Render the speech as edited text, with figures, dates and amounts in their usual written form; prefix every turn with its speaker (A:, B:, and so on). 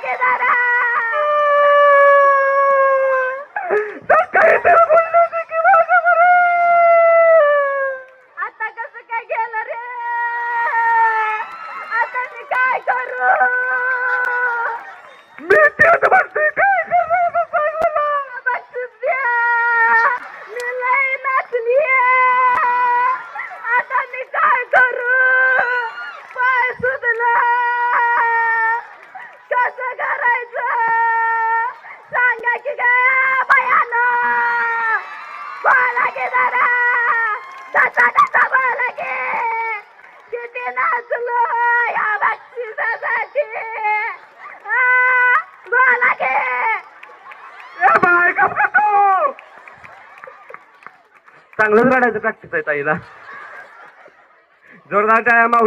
A: की जरा
B: सकाळी तर बोलली होती की माझ्या बरं.
A: आता कसं काय गेलं रे आता मी काय करू
B: मी तेच म्हणतोय काय करायचं सांग मला.
A: बक्षुद्या मी लय नाचलीये आता मी काय करू पाय सुजला कसं करायचं सांगा की काय भयानं बोला की जरा दसा बोला की किती नाचलो या बक्षिसासाठी बोला की
B: ए बाय गप गप तू. चांगलंच रडायचं प्रॅक्टिस आहे ताईला. जोरदार टाळ्या माऊ.